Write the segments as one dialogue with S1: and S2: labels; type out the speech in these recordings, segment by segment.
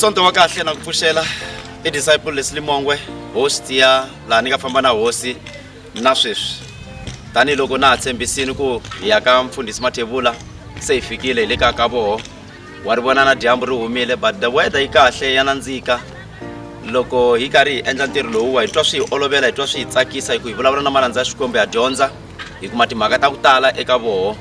S1: Sonto wa kahle na kupfuxela I disciple Leslie Mongwe host ya la ni nga famba na hosi na sweswi tani loko na tshembisini ku ya ka mfundhisi Mathebula se ifikile le ka boho wa ri vona na dyambu ri humile but the weather yi kahle ya nandzika loko hi karhi endla ntirho lowu wa hi twa swi olovela hi twa swi tsakisa hi ku hi vulavula na malandza ya xikwembu ya dyondza hi kuma timhaka ta ku tala eka boho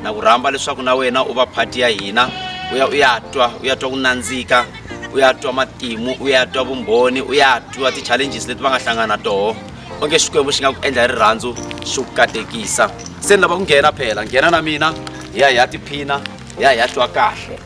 S1: na ku rhamba leswaku na wena u va phati ya hina u ya twa ku nandzika u ya twa matimu u ya twa vumbhoni u ya twa ti challenges leti va nga hlangana na toho onge xikwembu xi nga ku endla hi rirhandzu xi ku katekisa se ni lava ku nghena phela nghena na mina hi ya tiphina hi ya twa kahle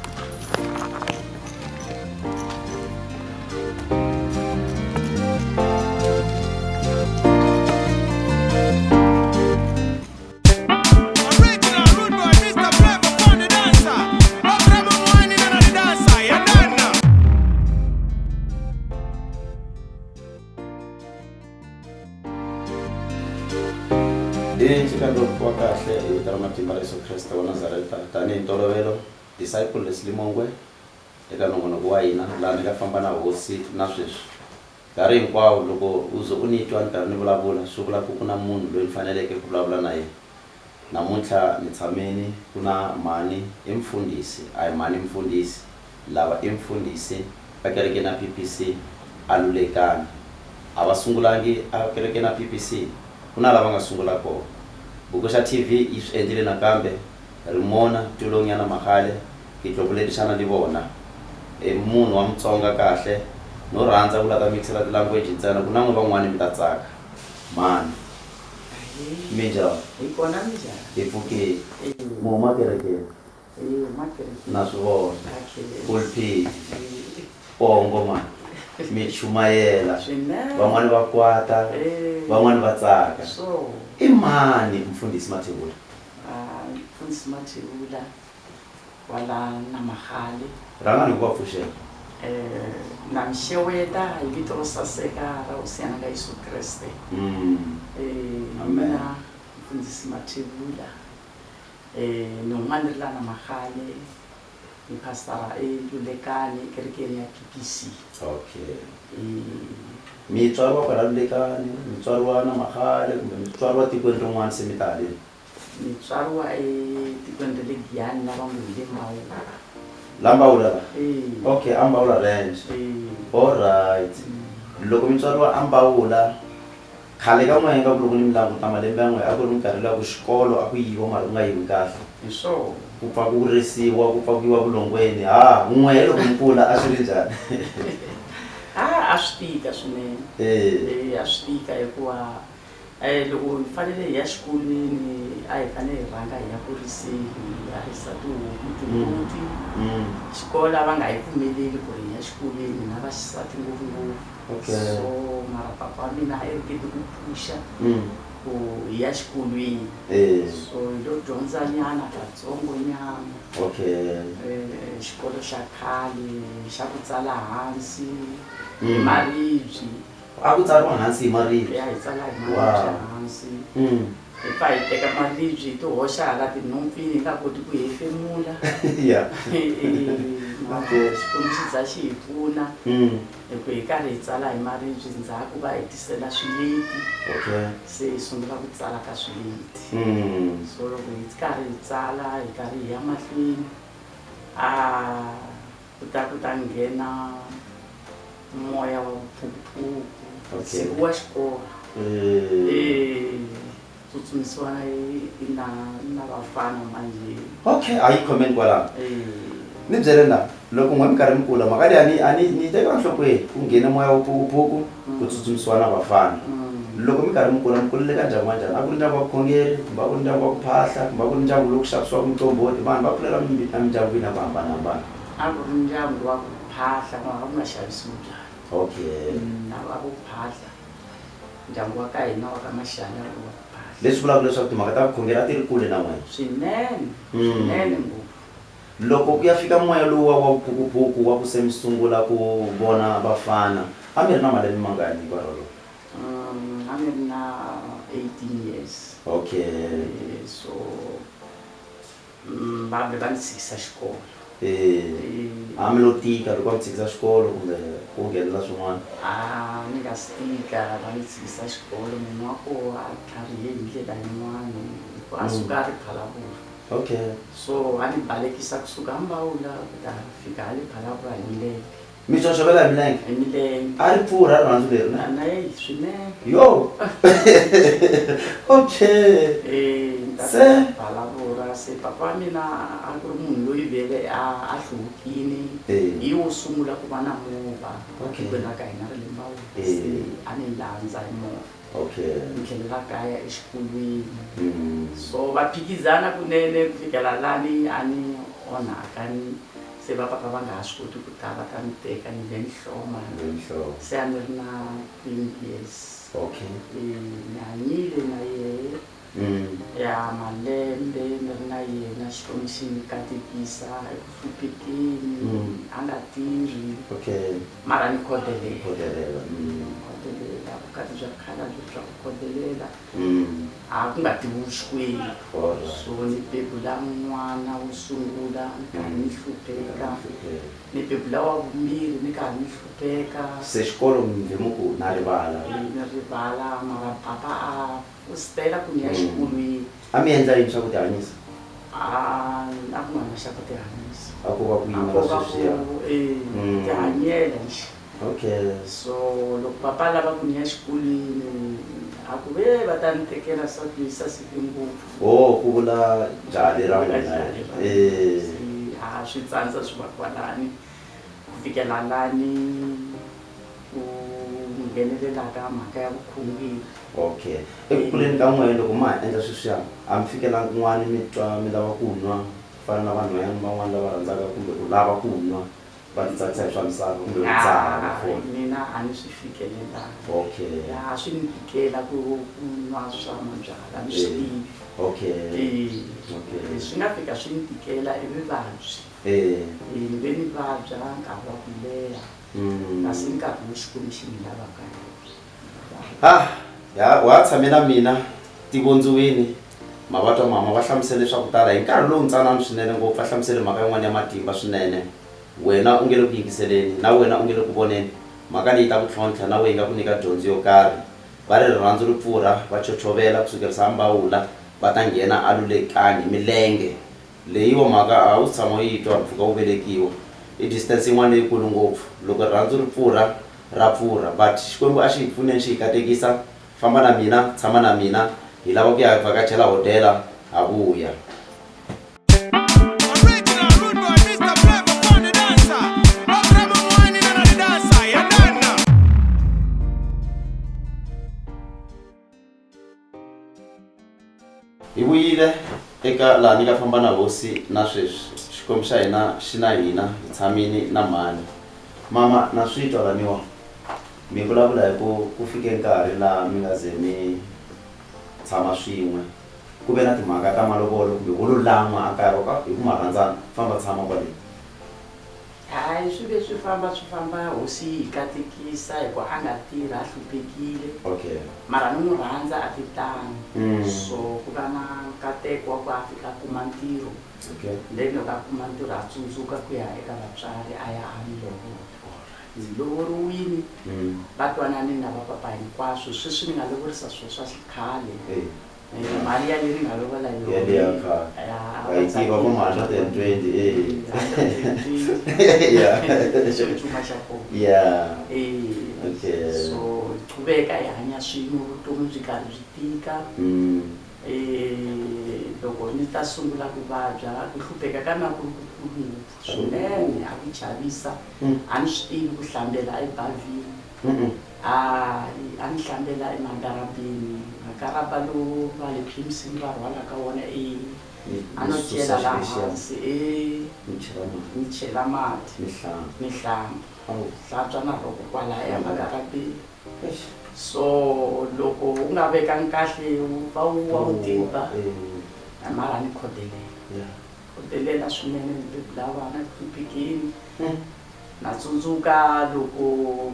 S1: Chikando kwa kahle ita matimba Yesu Kristo wa Nazareta tani ntolovelo disciple Leslie Mongwe eka nongonoko wa hina la ni nga famba na hosi na sweswi nkarhi hinkwawo loko uzo unitwa nkarhi ni vulavula swi vula ku kuna munhu loyi ni faneleke ku vulavula na yena namuntlha ni tshameni kuna mani I mfundhisi a hi mani mfundhisi lava I mfundhisi va kereke na PPC alulekani a va sungulangi a kereke na PPC kuna lava nga sungula kona Bugosha TV is endile nakambe rimona tulonyana mahale kitlobuletishana ni vona munhu wa Mutsonga kahle no rhandza ku lata mixela ti language ntsena kuna n'we van'wani mi ta tsaka mani minjhani
S2: ikona minjhani
S1: ipfuke moma kereke na swivona pulpit pongo mani mi chumayela van'wani va kwata van'wani va tsaka I mani mfundhisi Mathebula
S2: mfundhisi Mathebula wala na mahale
S1: ranga ni ku va pfuxela
S2: na mxeweta hi vito ro saseka ra Hosiyana ka Yesu Kreste
S1: amen
S2: mfundhisi Mathebula ni un'wana ri la na mahale ni pastora Lulekani kerekeni ya PPC
S1: okay mitswari wa kwala Lulekani mitswari wa na mahale kumbe mitswari wa tikweni rin'wana se mi ta haleni
S2: mitswari wa tikweni ra le Giyani lava n'wi hi le
S1: Mbawula okay Mbawula ranch all right loko mitswari wa Mbawula khale ka n'we nga ku loko ni mi languta malembe ya n'we a ku ri nkarhi la ku xikolo a ku yiwa mara ku nga yiwi kahle
S2: hi swona
S1: ku pfa ku risiwa ku pfa ku yiwa vulongweni n'we loko mpfula a swi ri njhani
S2: a swi tika swinene a swi tika hikuva loko hi fanele hi ya xikolweni a hi fanele hi rhanga hi ya ku riseni hi ya risa tihomu timbuti xikolo va nga hi pfumeleli ku ri hi ya xikolweni na vaxisati ngopfungopfu so mara papa wa mina a yi riketi ku phusha ku hi ya xikolweni so hi lo dyondza nyana katsongo nyana xikolo xa khale xa ku tsala hansi hi maribye
S1: a ku tsariwa hansi hi maribye
S2: ya hi tsala hi maribye hansi hi pfa hi teka maribye hi ti hoxa hala tinhompfini hi nga koti ku hefemula xikwembu xi za xi hi pfuna hi ku hi karhi hi tsala hi maribye ndzhaku va hi tisela swileti se hi sungula ku tsala ka swileti so loko hi karhi hi tsala hi karhi hi ya mahlweni ku ta nghena moya wa vuphukuphuku siku wa xikolo tsutsumisiwa na vafana manje
S1: okay a yi khomeni kwalano ni byele na loko n'we mi karhi mi kula mhaka leyi a ni teka nhlokweni ku nghene moya wa vuphukuphuku ku tsutsumisiwa na vafana loko mi karhi mi kulele ka ndyangu wa njhani a ku ri ndyangu wa vukhongeri kumbe a ku ri ndyangu wa ku phahla kumbe a ku ri ndyangu lowu ku xavisiwaka muqombhoti vanhu va kulela emindyangwini ya ku hambanahambana
S2: a ku ri ndyangu wa ku phahla va ku nga xavisiwi byala
S1: okay
S2: na va ku phahla ndyangu wa ka hina wa ka Mashana wa ku phahla
S1: leswi vulaka leswaku timhaka ta vukhongeri a ti ri kule na n'wina
S2: swinene ngopfu
S1: loko ku ya fika moya lowu wa vuphukuphuku wa ku se mi sungula ku vona vafana a mi ri na malembe mangani hikwalaho loko
S2: a mi ri na 18 years
S1: okay
S2: so babe va ni tshikisa xikolo
S1: mi lo tika loko a mi tshikisa xikolo kumbe ku nghenelela swin'wana?
S2: Ni nga si tika va ni tshikisa xikolo munhu wa koho a tlharihe hi ndlela yin'wani a suka a ri Phalaborwa.
S1: Okay.
S2: So a ni balekisa kusuka Mbawula ku ta fika a le Phalaborwa hi milenge.
S1: Mi concovela hi milenge?
S2: Hi milenge.
S1: A ri pfurha rirhandzu leri na?
S2: Na yi swinene.
S1: Yo! Okay.
S2: Se Phalaborwa se papa wa mina a ku ri munhu loyi vele a hluvukile hi wo sungula ku va na movha tikweni ra ka hina ra le Mbawula. Se a ni landza hi movha.
S1: Okay.
S2: Ni tlhelela kaya exikolweni. So va phikizana kunene ku fikela lani a ni onhaka ni se va papa va nga ha swi koti ku ta va ta ni teka ni ve ni hloma. Se a ni ri na 20 years.
S1: Okay.
S2: Ni hanyile na yehe ya malembe ni ri na yena Xikwembu xi ni katekisa eku hluphekeni a nga tirhi.
S1: Okay.
S2: Mara ni khodelela.
S1: Khodelela.
S2: Khodelela vukati bya khalabyo bya ku khodelela a ku nga tivi Xikwembu. So ni bebula n'wana wo sungula ni karhi ni hlupheka, ni bebula wa vumbirhi ni karhi ni hlupheka.
S1: Se xikolo mi ve mu ku na rivala?
S2: Ni rivala mara papa a fositela ku ni ya xikolweni.
S1: A mi endla yini swa ku tihanyisa?
S2: A ku nga na xa ku tihanyisa.
S1: A ku va ku yimela sweswiya?
S2: Tihanyela nje.
S1: Okay.
S2: So loko papa lava ku ni ya xikolweni a ku ve va ta ni tekela swakudya saseke ngopfu.
S1: Ku vula jaha lera n'wina?
S2: A swi tsandza swi va kwalani ku fikela lani ku nghenelelaka mhaka ya vukhongeri.
S1: Okay. Eku kuleni ka n'wina loko ma ha endla sweswiya a mi fikelangi kun'wana mi twa mi lava ku nwa ku fana na vanhwanyana van'wana lava rhandzaka kumbe ku lava ku nwa va ti tsakisa hi swa misava kumbe ku dzaha?
S2: Mina a ni swi fikelelanga.
S1: Okay.
S2: Ya swi ni tikela ku nwa swa mabyalwa ni swi tivi.
S1: Okay.
S2: Swi nga fika swi ni tikela i vuvabyi. Ni ve ni vabya nkarhi wa ku leha kasi nkarhi wo Xikwembu xi ni lavaka.
S1: Ya wa tshame na mina tivondziwini ma va twa mama va hlamusele swa ku tala hi nkarhi lowu ntsanana swinene ngopfu va hlamusele mhaka yin'wana ya matimba swinene. Wena u nge le ku yingiseleni na wena u nge le ku voneni mhaka leyi ta ku tlhontlha na weyi nga ku nyika dyondzo yo karhi. Va ri rirhandzu ri pfurha va chochovela kusukerisa Mbawula va ta nghena Alulekani hi milenge. Leyiwa mhaka a wu tshama u yi twa mpfhuka wu velekiwa i distance yin'wana leyikulu ngopfu. Loko rirhandzu ri pfurha ra pfurha but Xikwembu a xi hi pfuneni xi hi katekisa. Famba na mina, tshama na mina, hi lava ku ya vhakachela hodela ha vuya. Hi vuyile eka laha ni nga famba na hosi na sweswi Xikwembu xa hina xi na hina hi tshamini na mhani. Mama na swi twa laniwa mi vulavula hi ku fike nkarhi laha mi nga ze mi tshama swin'we ku ve na timhaka ta malovolo kumbe wo lulama a nkarhi wa hi ku ma rhandzana famba tshama kwale?
S2: Hayi swi ve swi famba hosi hi katekisa hi ku a nga tirhi a hluphekile.
S1: Okay.
S2: Mara ni n'wi rhandza a ti tani. So ku va na nkateko wa ku a fika a kuma ntirho.
S1: Okay.
S2: Then loko a kuma ntirho a tsundzuka ku ya eka vatswari a ya a ni lovola. Ndzi lovoriwile va twanane na va papa hinkwaswo sweswi ni nga lovorisa swilo swa xikhale. Mali ya leyi ni nga lovola
S1: I tiva vo ma 120.
S2: Xicuma xa kona.
S1: Yeah.
S2: Okay. So qhubeka hi hanya swin'we vutomi byi karhi byi tika. Loko ni ta sungula ku vabya ku hlupheka ka mina ku ri kukulu swinene a ku chavisa a ni swi tivi ku hlambela ebavhini. A ni hlambela emangarabeni makaraba lowu va le Crimson va rhwalaka wona a no chela laha hansi ni chela mati ni hlamba hlantswa na rhoko kwalaya makarabeni. So loko u nga vekangi kahle wu va wu tiba mara ni khodelela swinene ni bebula vana ekuhluphekeni. Na tsundzuka loko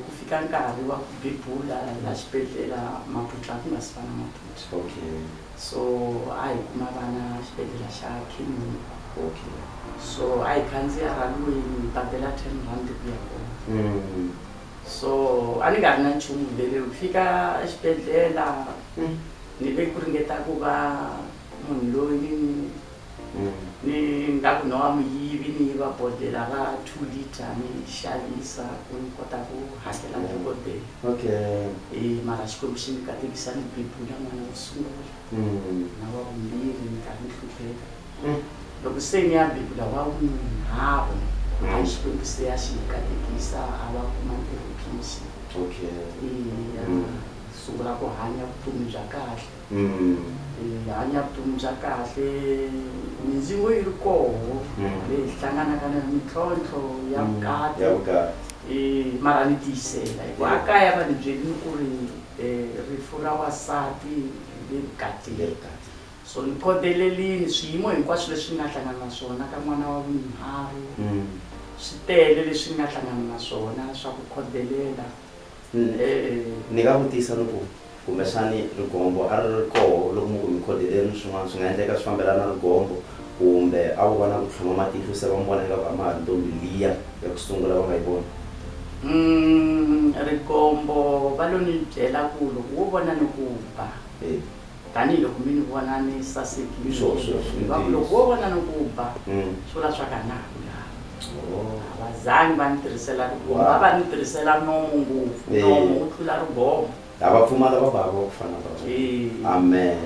S2: ku fika nkarhi wa ku bebula la xibedhlele maputla ku nga si fana maputla.
S1: Okay.
S2: So a hi kuma vana xibedhlele xa Kenny
S1: Okay.
S2: So a hi khandziya runway ni badela 10 rand ku ya kona. So a ni nga ri na nchumu vele ku fika exibedhlele ni ve ku ringeta ku va munhu loyi ni nga ku no wa muyivi ni yiva bodlela ra 2 liter ni xavisa ku ni kota ku hakela dokodela.
S1: Okay.
S2: Mara xikwembu xi ni katekisa ni bebula n'wana wo sungula na wa vumbirhi ni karhi ni hlupheka. Loko se ni ya bebula wa vunharhu a xikwembu se ya xi katekisa a va kuma ntirho phisi.
S1: Okay.
S2: Sungula ku hanya vutomi bya kahle. Hanya vutomi bya kahle mindzingo yi ri koho leyi hlanganaka na mintlhontlho ya vukati. Mara ni tiyisela hikuva a kaya va ni byelini ku ri rifu ra wasati le vukatini. So ni khodelelini swiyimo hinkwaswo leswi ni nga hlangana na swona ka n'wana wa vunharhu swi tele leswi ni nga hlangana na swona swa ku khodelela.
S1: Ni nga vutisa loko kumbexani rigombo a ri koho loko mu ku mi khodeleni swin'wana swi nga endleka swi fambelana na rigombo kumbe a vo va na ku tlhoma matihlo se va mi vona ingaku a ma ha ri ntombi liya ya ku sungula va nga yi vona.
S2: Rigombo va lo ni byela ku loko wo vona ni ku ba tanihiloko mi ni vona ni sasekile loko wo vona ni ku ba swi vula swa ka na ku lava a va zangi va ni tirhisela rigombo a va ni tirhisela nomu ngopfu nomu wu tlula rigombo.
S1: A va pfumala va bava ku fana na amen.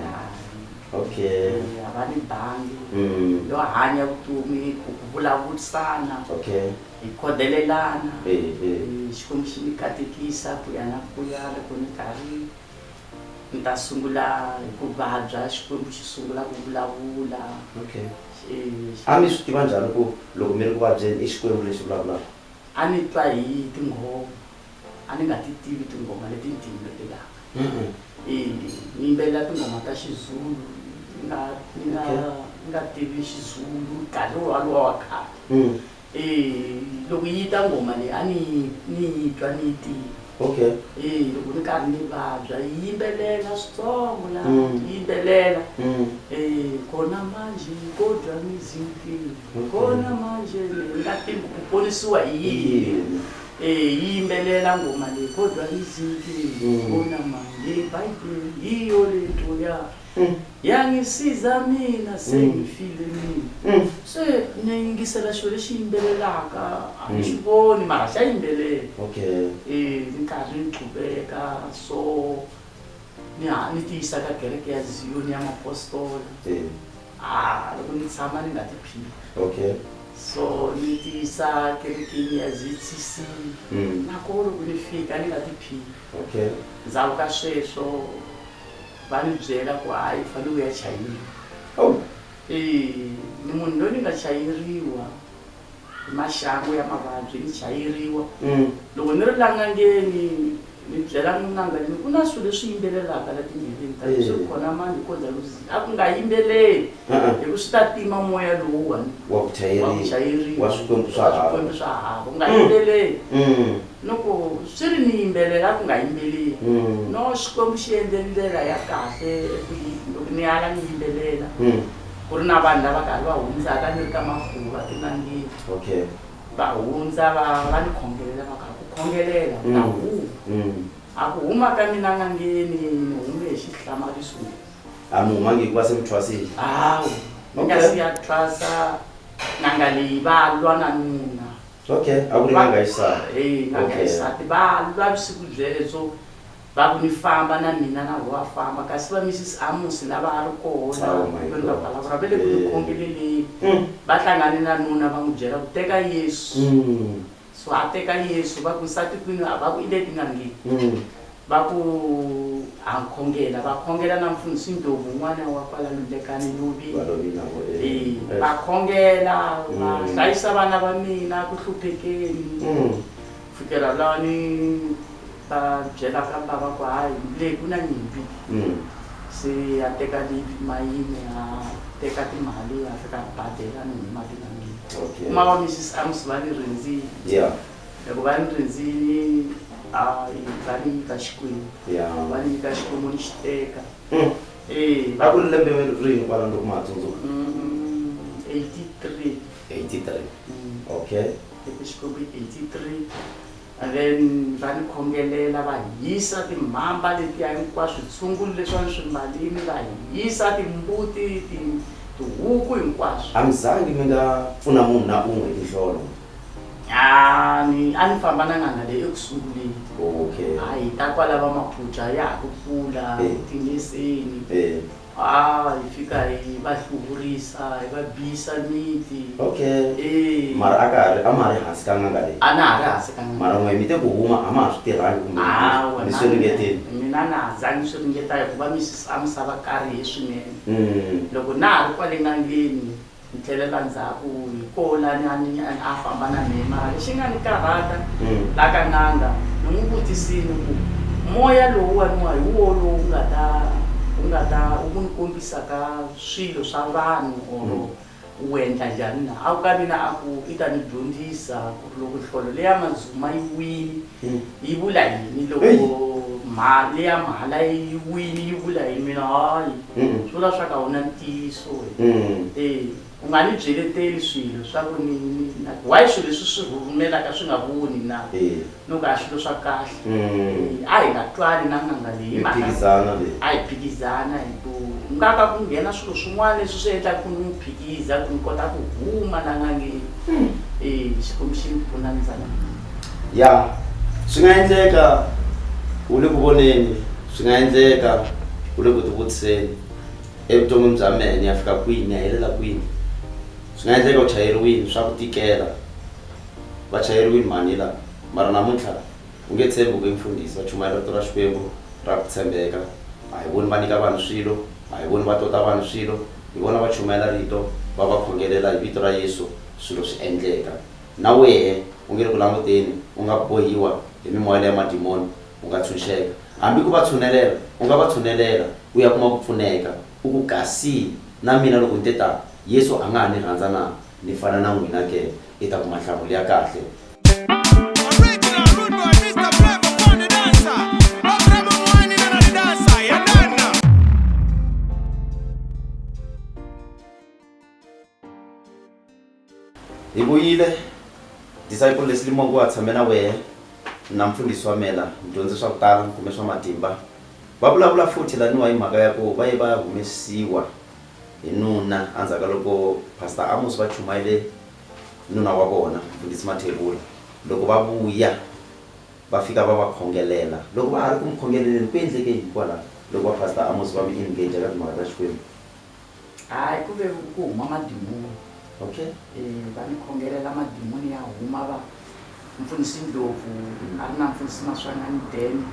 S1: Okay.
S2: A va ni bangi yo hanya vutomi ku vulavurisana.
S1: Okay.
S2: Hi khodelelana. Xikwembu xi ni katekisa ku ya na ku ya loko ni karhi ni ta sungula hi ku vabya xikwembu xi sungula ku vulavula.
S1: Okay. A mi swi tiva njhani ku loko mi ri ku vabyeni i xikwembu lexi vulavulaka?
S2: A ni twa hi tinghoma a ni nga ti tivi tinghoma leti ni ti yimbelelaka. Ni yimbelela tinghoma ta Xizulu ni nga tivi Xizulu nkarhi walowo wa khale. Loko yi ta ngoma leyi a ni yi twa ni yi tiva.
S1: Okay.
S2: Loko ni karhi ni vabya yi yimbelela switsongo laha yi yimbelela kona manje kodwa mizimpi kona manje ni nga tivi ku ponisiwa hi yini. Yi yimbelela ngoma leyi kodwa mizimpi kona manje Bible yiyo lento yangisiza mina se ngifile mina. Se ni yingisela xilo lexi yimbelelaka a ni xi voni mara xa yimbelela.
S1: Okay.
S2: Ni karhi ni qhubeka so ni tiyisa ka kereke ya Zion ya mapostola. Loko ni tshama ni nga tiphini.
S1: Okay.
S2: So ni tiyisa kerekeni ya ZCC nakona loko ni fika ni nga tiphini.
S1: Okay.
S2: Ndzhaku ka sweswo va ni byela ku hayi u fanele u ya chayeriwa. Ni munhu loyi ni nga chayeriwa hi maxangu ya mavabyi ni chayeriwa. Loko ni ri langangeni ni byela n'anga leyi ku na swilo leswi yimbelelaka la timbilwini ta swi khona mani kodwa a ku nga yimbeleli hi ku swi ta tima moya lowuwani
S1: wa ku chayeriwa wa swikwembu swa
S2: hava u nga yimbeleli. Loko swi ri ni yimbelela a ku nga yimbeleli no xikwembu xi endle ndlela ya kahle loko ni ala ni yimbelela ku ri na vanhu lava karhi va hundzaka ni ri ka mafuva tin'angeni.
S1: Okay.
S2: Va hundza va ni khongelela va karhi ku khongelela ta huma a ku huma ka mina n'angeni ni hume hi xihlamariso.
S1: A mi humangi hikuva se mi thwasile?
S2: Hawu ni nga si ya thwasa n'anga leyi va lwa na mina.
S1: Okay, a ku ri n'anga xisati?
S2: N'anga xisati va lwa vusiku byelebyo va ku ni famba na mina na wa famba kasi va Mrs Amos lava a ri kona vanhu va vulavula va le ku ni khongeleleni va hlangane na nuna va n'wi byela ku teka Yesu. So a teka Yesu va ku nsati kwini va ku i le tin'angeni va ku a khongela va khongela na mfundhisi Ndlovu n'wana wa kwala Lulekani lovile va khongela va hlayisa vana va mina ku hluphekeni fikela lani va byela ka bava ku hayi leyi ku na nyimpi. Se a teka David Mayini a teka timali a fika a badela ni huma tin'angeni. Kuma va Mrs Amos va ni rindzini. Loko va ni rindzini va ni nyika Xikwembu. Va ni nyika Xikwembu ni xi teka.
S1: A ku ri lembe rihi kwala loko ma ha tsundzuka?
S2: 83.
S1: 83. Okay.
S2: Episcopi 83. And then vani khongelela va hisa timhamba letiya hinkwaswo switshungulu leswiwani swimbalini va hisa timbuti tihuku hinkwaswo.
S1: A mi zangi mi nga pfuna munhu na un'we hi tinhlolo?
S2: A ni famba na n'anga leyi ekusunguleni.
S1: Okay.
S2: Hi ta kwala va Mapuja ya ha ku pfula tingeseni. Hi fika hi va hluvurisa hi va bisa miti.
S1: Okay. Mara a ma ri hansi ka n'anga leyi?
S2: A na ha ri hansi ka n'anga.
S1: Mara n'we mi te ku huma a ma ha swi tirhangi kumbe mi swi ringeteni?
S2: Mina na ha zangi swi ringeta hikuva misava karhi swinene. Loko na ha ri kwale n'angeni ni tlhelela ndzhaku hi kona ni a famba na mina mara lexi nga ni karhata la ka n'anga ni n'wi vutisini ku moya lowuwaniwa hi wo lowu nga ta u n'wi kombisaka swilo swa vanhu or u endla njhani na a ku ka mina a ku i ta ni dyondzisa ku loko nhlolo leya mazuma yi wini yi vula yini loko leya mhala yi wini yi vula yini mina hayi swi vula swa ka u na ntiyiso u nga ni byeleteli swilo swa ku why swilo leswi swi rhumelaka swi nga voni na no ka swilo swa kahle a hi nga twali na n'anga leyi a hi phikizana hi ku nga ka ku nghena swilo swin'wana leswi swi endlaka ku ni phikiza ku ni kota ku huma na n'angeni xikwembu xi ni pfuna ndzana
S1: ya swi nga endleka u le ku voneni swi nga endleka u le ku tivutiseni evuton'wini bya mene ya fika kwini ya helela kwini swi nga endleka u chayeriwini swa ku tikela va chayeriwini mani la mara namuntlha u nge tshembi ku mfundhisi va chuma rito ra Xikwembu ra ku tshembeka a hi voni va nyika vanhu swilo a hi voni va tota vanhu swilo hi vona va chumela rito va va khongelela hi vito ra Yesu swilo swi endleka na wehe u nge ri ku languteni u nga bohiwa hi mimoya leya madimoni u nga tshunxeka hambi ku va tshunelela u nga va tshunelela u ya kuma ku pfuneka u ku kasi na mina loko ni te ta Yesu a nga ha ni rhandza na ni fana na n'wina ke i ta kuma nhlamulo ya kahle. Hi vuyile disciple Leslie Mongo a tshame na wehe na mfundhisi wa mela dyondzi swa ku tala kumbe swa matimba va vulavula futhi laniwa hi mhaka ya ku va ye va humesiwa hi nuna andzhaka loko Pastor Amos va chumayile nuna wa vona mfundhisi Mathebula loko va vuya va fika va va khongelela loko va ha ri ku mi khongeleleni ku endleke yini kwala loko va Pastor Amos va mi engage ka timhaka ta Xikwembu?
S2: Hayi ku ve ku huma madimoni.
S1: Okay.
S2: Va ni khongelela madimoni ya huma va mfundhisi Ndlovu a ri na mfundhisi Maswanani Den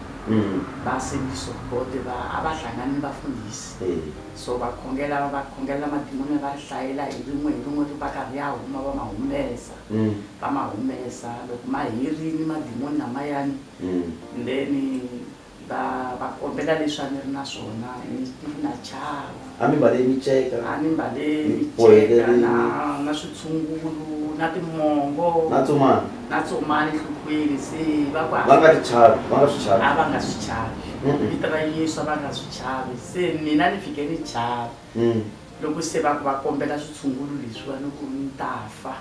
S2: va Assemblies of God a va hlangani vafundhisi so va khongela madimoni va hlayela hi rin'we va karhi ya huma va ma humesa loko ma herini madimoni lamayani then va kombela leswi a ni ri na swona ni na chava
S1: a mi mbale miceka
S2: a ni mbale miceka na switshungulu na timongo na tsomani enhlokweni se va nga swi chavi a va nga swi chavi vito ra Yesu va nga swi chavi se mina ni fike ni chava loko se va kombela switshungulu leswiwani ku ni ta fa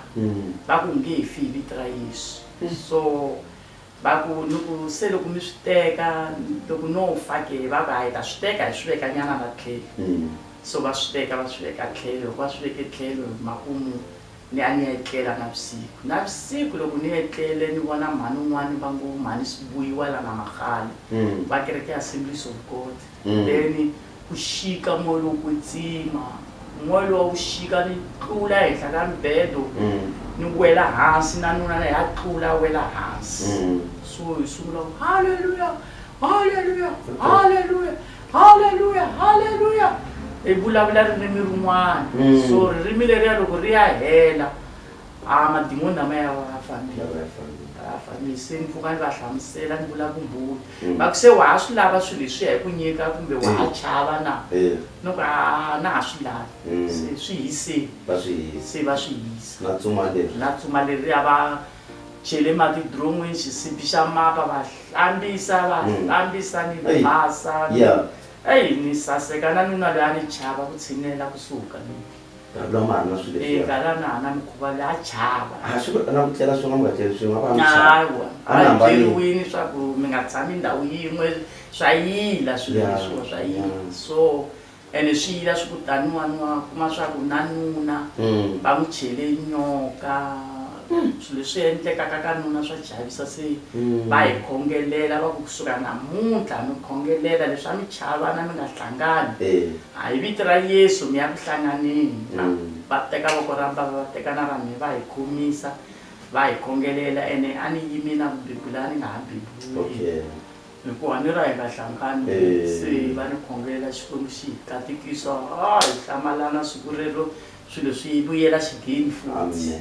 S2: va ku nge fi hi vito ra Yesu so va ku se loko mi swi teka loko no fa ke va hi ta swi teka hi swi veka nyana la tlhelo so va swi teka tlhelo loko va swi veke tlhelo makumu ni a ni ya etlela navusiku loko ni etlele ni vona mhani un'wani va ngo mhani Sibuyiwa la na Magale va kereke Assemblies of God then ku xika moya lowu ku tsima moya lowu xika ni tlula henhla ka mbedo ni wela hansi na nuna ya tlula wela hansi so hi sungula hallelujah hallelujah hallelujah hallelujah hallelujah e vulavula ririmi rin'wana so ririmi leriya loko ri ya hela a madimoni lamaya va fambile se ni pfuka ni va hlamusela ni vula vumbhoni va ku se wa ha swi lava swilo leswiya hi ku nyika kumbe wa ha chava na no ku na ha swi lavi se swi hiseni se va swi hisa na tsuma leriya va chele mati dromweni xisibi xa mapa va hlambisa ni basa ni saseka na nuna loyi a ni chava ku tshinela kusuka
S1: Kabla mari na swilo leswi.
S2: Galanana mikhuva leyi a chava.
S1: Swi na ku tlela swin'wana mi nga tlela swin'wana va
S2: hawa a byeriwini swa ku mi nga tshami ndhawu yin'we swa yila swilo leswiwa swa yila so ene swi yila swi kutaniwa kuma swa ku na nuna va n'wi chele nyoka swilo leswi endlekaka ka nuna swa chavisa se va hi khongelela va ku kusuka namuntlha mi khongelela leswi a mi chavana mi nga hlangani a hi vito ra Yesu mi ya ku hlanganeni va teka voko ra bava va teka na ra mi va hi khomisa va hi khongelela ene a ni yimi na bibula ni nga ha bibuli hikuva ni ra hi nga hlangani se va ni khongelela Xikwembu xi hi katekisa hi hlamalana siku rero swilo swi vuyela xigeni futhi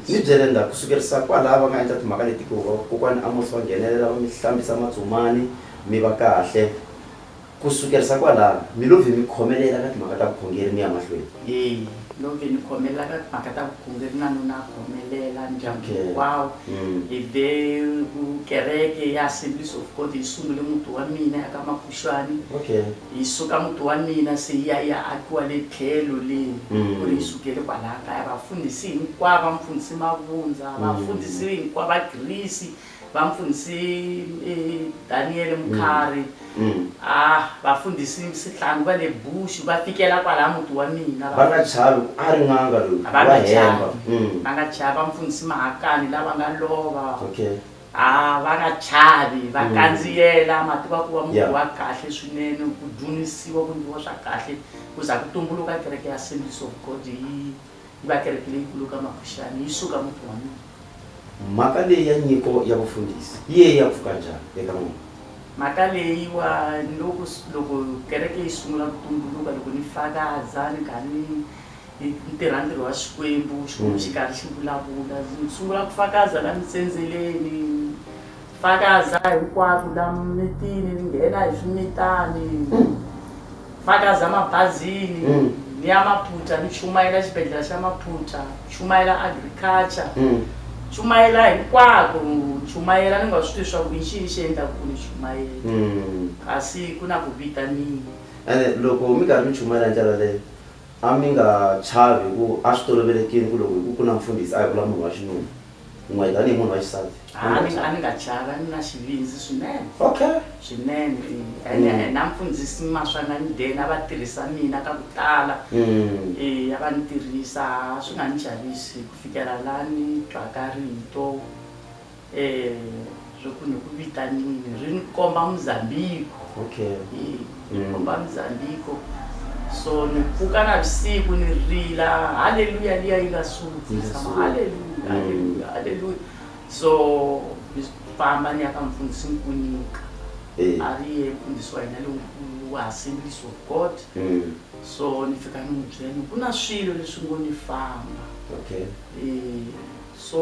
S1: ni byele nda kusukerisa kwalaha va nga endla timhaka leti kokwani Amos va nghenelela va mi hlambisa matsumani mi va kahle kusukerisa kwalaha mi lo vhe mi khomelela ka timhaka ta vukhongeri ni ya mahlweni
S2: lo vhe ni khomelela ka timhaka ta vukhongeri na nuna khomelela ndyangu hinkwawo hi ve kereke ya Assemblies of God hi sungule muti wa mina eka Makushani hi suka muti wa mina se ya akiwa le tlhelo le ku ri hi sukele kwalaha kaya vafundhisi hinkwavo va mfundhisi Mavundza vafundhisi hinkwavo va Grisi va mfundhisi Daniel Mukhari vafundhisi Sihlanu va le Bush va fikela kwalaha muti wa mina
S1: va nga chavi a ri n'anga loyi va hemba
S2: va nga chavi va mfundhisi Mahakani lava nga lova va nga chavi va kandziyela mativa ku va muti wa kahle swinene ku dzunisiwa ku endliwa swa kahle ku za ku tumbuluka kereke ya Assemblies of God yi va kereke leyikulu ka Makushani yi suka muti wa mina
S1: mhaka leyi ya nyiko ya vufundhisi yi ya pfuka njhani eka n'wina
S2: mhaka leyiwa loko kereke yi sungula ku tumbuluka loko ni fakaza ni kha ni tirha ntirho wa Xikwembu xi karhi xi vulavula ni sungula ku fakaza la mitsendzeleni fakaza hinkwako la mitini ni nghena hi swimitani fakaza mabazini ni ya Maputa ni chumayela xibedhlele xa Maputa chumayela agriculture chumayela hinkwako chumayela ni nga swi tivi swa ku i xini xi endla ku ni chumayela kasi ku na ku vitaniwa
S1: ene loko mi karhi mi chumayela ndlela leyo a mi nga chavi ku a swi tolovelekile ku loko ku na mfundhisi a hi vula munhu wa xinuna n'we tanihi munhu wa xisati
S2: a ni nga chavi a ni na xivindzi swinene swinene ene na mfundhisi Maswanga Ndeni va tirhisa mina ka ku tala a va ni tirhisa swi nga ni chavisi ku fikela laha ni twaka rito swo ku ni ku vitanile ri ni komba Mozambique komba Mozambique so ni pfuka na vusiku ni rila haleluya liya yi nga suki haleluya so ni famba ni ya ka mfundhisi Nkunika a ri ye mfundhisi wa hina lonkulu wa Assemblies of God so ni fika ni n'wi byela ku na swilo leswi ngo ni famba so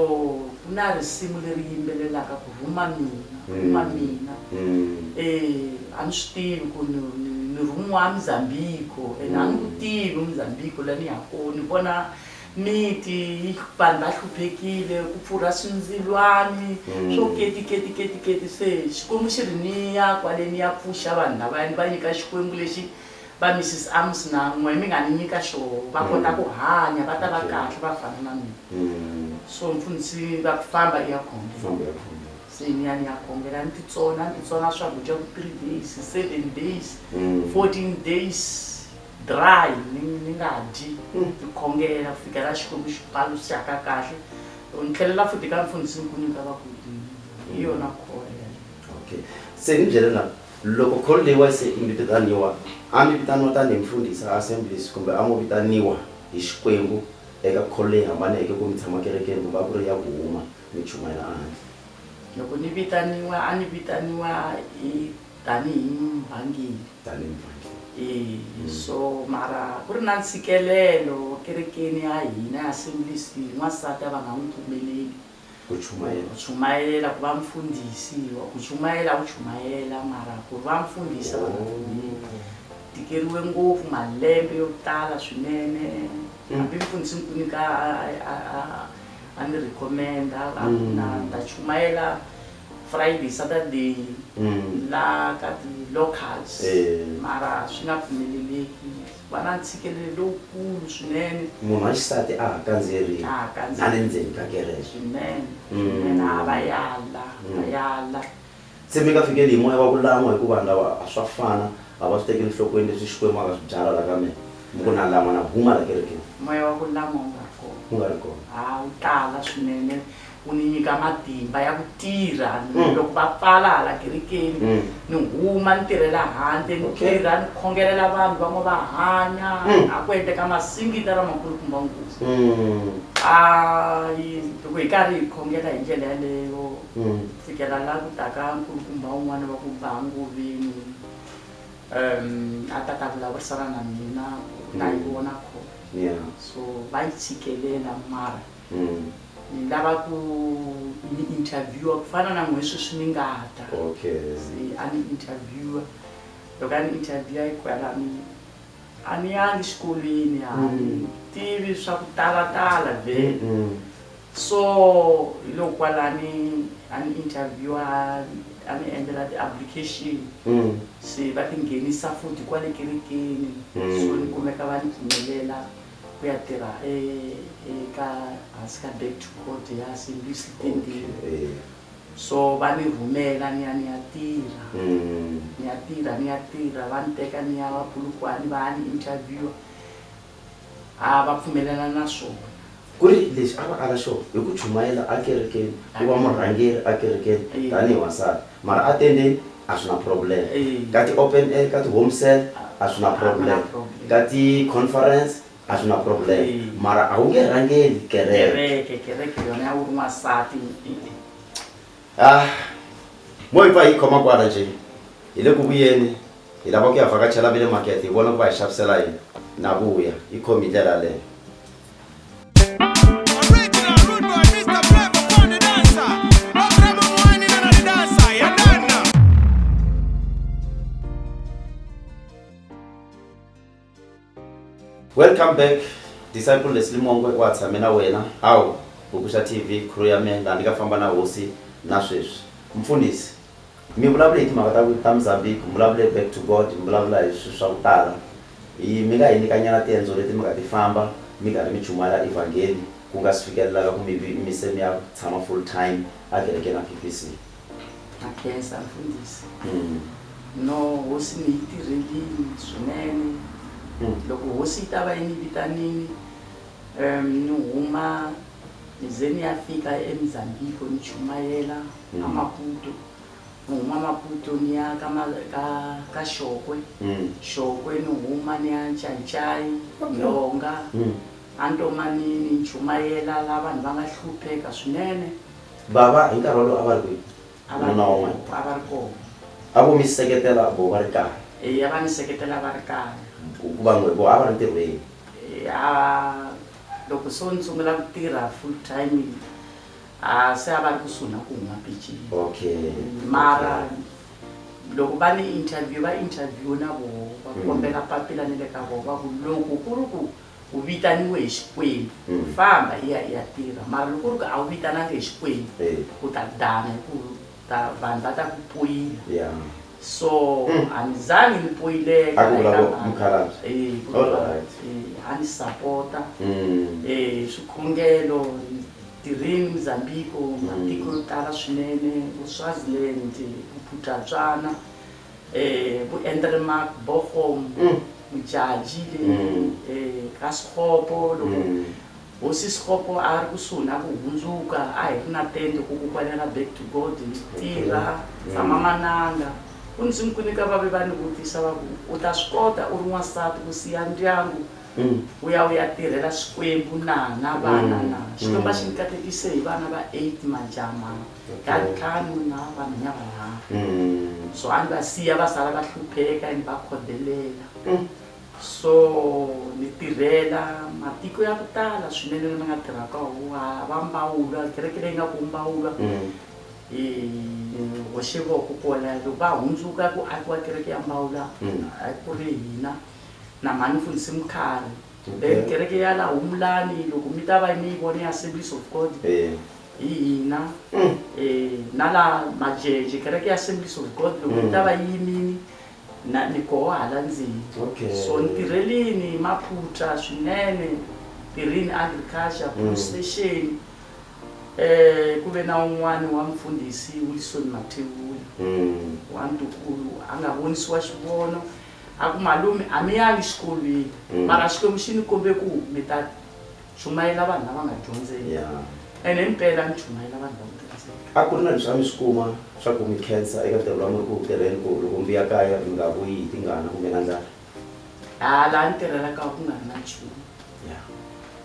S2: ku na risimu leri yimbelelaka ku rhuma mina a ni swi tivi ku ni rhumiwa Mozambique ene a ni ku tivi Mozambique la ni ya kona ni vona miti vanhu va hluphekile ku pfurha swindzilwani swo keti se Xikwembu xi ri ni ya kwale ni ya pfuxa vanhu lavaya ni va nyika Xikwembu lexi va Mrs Amos na n'we mi nga ni nyika xona va kota ku hanya va ta va kahle va fana na mina so mfundhisi va ku famba i ya khongela se ni ya khongela ni titsona swakudya ku 3 days 7 days 14 days dry ni nga dyi ni khongela ku fikela Xikwembu xi palu xi aka kahle ni tlhelela futhi ka mfundhisi Nkunika va ku hi yona khole
S1: se ni byele na loko khole leyiwa se i vitaniwa a mi vitaniwa tanihi mfundhisi a Assemblies kumbe a mo vitaniwa hi Xikwembu eka khole leyi hambaneke ku mi tshama kerekeni kumbe a ku ri ya ku huma mi chumayela ehandle
S2: loko ni vitaniwa a ni vitaniwa hi tanihi mvangeli so mara ku ri na ntshikelelo kerekeni ya hina ya Assemblies n'wansati a va nga n'wi pfumeleli
S1: ku
S2: chumayela ku va mfundhisi ku chumayela mara ku va mfundhisi va nga pfumeleli tikeriwe ngopfu malembe yo tala swinene hambi mfundhisi Nkunika a ni recommenda na ta chumayela Friday, Saturday, la ka ti-locals. Mara swi nga pfumeleleki. Va na ntshikelelo lowukulu swinene.
S1: Munhu wa xisati a kandzeriwa. Na le ndzeni ka kereke.
S2: Swinene. Va yala.
S1: Se mi nga fikeli hi moya wa ku lan'wa hikuva vanhu lava a swa fana a va swi tekeli enhlokweni leswi Xikwembu a nga swi byala la ka mina. Mi ku na lan'wa na huma la kerekeni.
S2: Moya wa ku lan'wa
S1: u nga ri kona.
S2: Wu tala swinene. U ni nyika matimba ya ku tirha. Loko va pfala hala kerekeni ni huma ni tirhela handle ni tirha ni khongelela vanhu van'we va hanya a ku endleka masingita lamakulukumba ngopfu. Loko hi karhi hi khongela hi ndlela yaleyo fikela la ku taka nkulukumba wun'wana va ku ba ngoveni a ta ta vulavurisana na mina na yi vona khona. So va yi tshikelela mara ni lava ku ni interviewa ku fana na n'we sweswi ni nga ta. Se a ni interviewa loko a ni interviewa hi kwalani a ni yangi xikolweni a ni tivi swa ku talatala ve. So loko kwalani a ni interviewa a ni endlela ti-application se va tinghenisa futhi kwale kerekeni. So ni kumeka va ni pfumelela ku ya tirha eka hansi ka Back to God ya Assemblies Tendeni. So va ni rhumela ni ya tirha. Ni ya tirha va ni teka ni ya va Polokwane va ni interviewa va pfumelelana na swona.
S1: Ku ri lexi a va ala xona hi ku chumayela a kerekeni ku va murhangeri a kerekeni tanihi wasati mara a tendeni a swi na problem. Ka ti-open air ka ti-home cell a swi na problem. Ka ti-conference a swi na problem mara a wu nge rhangeli
S2: kereke yona ya wu ri n'wansati.
S1: Mo hi pfa hi khoma kwala nje hi le ku vuyeni hi lava ku ya vhakachela va le makete hi vona ku va hi xavisela yini na vuya hi khomi ndlela yaleyo. Welcome back, Disciple Leslie Mongwe wa tshame na wena. Hawu Vukusha TV crew ya mina la ndika famba na hosi na sweswi. Mfundisi mi vulavula hi timhaka ta Mozambique, mi vulavula Back to God, mi vulavula hi swilo swa ku tala. Mi nga hi nyikanyana tiendzo leti mi nga ti famba mi karhi mi chumayela evangeli ku nga si fikelela ku mi se mi ya tshama full time a kerekeni na PPC.
S2: Khensa mfundisi. No hosi ni yi tirhelini swinene. Loko hosi ta va yi ni vitanini ni huma ni ze ni ya fika eMozambique ni chumayela a Maputo. Ni huma Maputo ni ya ka Xokwe. Xokwe ni huma ni ya Nchayinchayi, Ndonga, Antomanini ni chumayela la vanhu va nga hlupheka swinene.
S1: Bava hi nkarhi wolowo a va ri kwihi?
S2: A va ri kona.
S1: A vo mi seketela vo va ri kaya?
S2: A va ni seketela va ri kaya.
S1: Van'we vo a va ri ntirhweni?
S2: Loko so ni sungula ku tirha full time se a va ri kusuhi na ku huma peceni. Mara loko va ni interview va interview na voho va kombela papila ni le ka voho va ku loko ku ri ku u vitaniwe hi Xikwembu famba hi ya tirha mara loko ku ri ku a wu vitananga hi Xikwembu u ta dana hi ku vanhu va ta ku poyila. So a ni zangi ni poyileka a ni sapota swikhongelo tirheni Mozambique matiko yo tala swinene Swaziland, Bophuthatswana, Endermark, Bochum, Mjaji ka Sekgopo. Loko hosi Sekgopo a ri kusuhi na ku hundzuka a hi ri na tende ku kwalela Back to God hi tirha tshama mananga. U ndzi ni nyika va ni vutisa va ku u ta swi kota u ri n'wansati ku siya ndyangu u ya tirhela Xikwembu na vana na Xikwembu a xi ni katekise hi vana va 8 majaha ka ntlhanu na vanhwanya vanharhu. So a ni va siya va sala va hlupheka ni va khodelela. So ni tirhela matiko ya ku tala swinene ni nga tirhaka wona va Mbawula kereke leyi nga ku Mbawula hoxivoko kona loko va hundzuka ku akiwa kereke ya Mbawula a ku ri hina na mhani Mfundisi Mkhari. Kereke ya la Humlani loko mi ta va mi yi vone Assemblies of God hina nala majeje kereke ya Assemblies of God loko ta va yimini ni koho hala ndzeni. So ni tirhelini Maputa swinene, tirhini agriculture police station. Ku ve na un'wana wa mfundhisi Wilson Mathebula wa ntukulu a nga vonisiwa xivono a ku malume a mi yangi xikolweni mara xikwembu xi ni kombe ku mi ta chumayela vanhu lava nga dyondzela ene impela ni chumayela vanhu lava dyondzela.
S1: A ku ri na leswi a mi swi kuma swa ku mi khensa eka ntirho lowu mi ri ku tirheni ku loko mi vuya kaya mi nga vuyi hi tingana kumbe na ndlala?
S2: Laha ni tirhelaka ku nga ri na nchumu.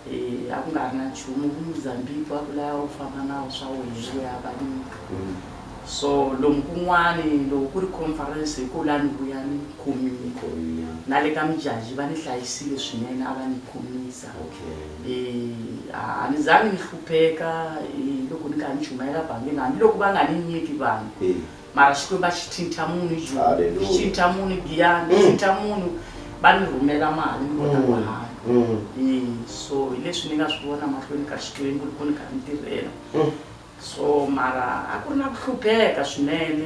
S2: A ku nga ri na nchumu ku Mozambique va ku lava u famba na swa wena ya va nyika. So lomu kun'wani loko ku ri conference hi ku la ni vuya ni khomile na le ka mijaji va ni hlayisile swinene a va ni khomisa. A ni zangi ni hlupheka loko ni kha ni chumayela bangeni hambiloko va nga ni nyiki vanhu mara xikwembu va xi thinta munhu joni xi thinta munhu giyani xi thinta munhu va ni rhumela mali ni kota ku hanya. So hi leswi ni nga swi vona mahlweni ka xikwembu loko ni kha ni tirhela. So mara a ku ri na ku hlupheka swinene,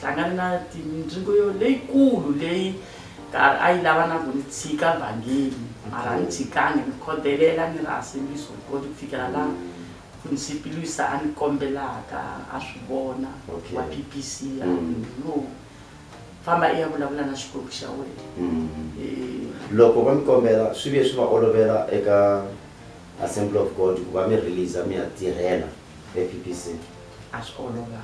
S2: hlangana na mindzingo yo leyikulu leyi a yi lava na ku ni tshika vhangeli mara ni tshikangi ni khodelela ni ri Assemblies of God ku fikela laha Principi Luisa a ni kombelaka a swi vona wa PPC no famba i ya vulavula na xikwembu xa wena.
S1: Loko va mi kombela swi vuye swi va olovela eka Assembly of God ku va mi release mi ya tirhela PPC?
S2: A swi olovanga.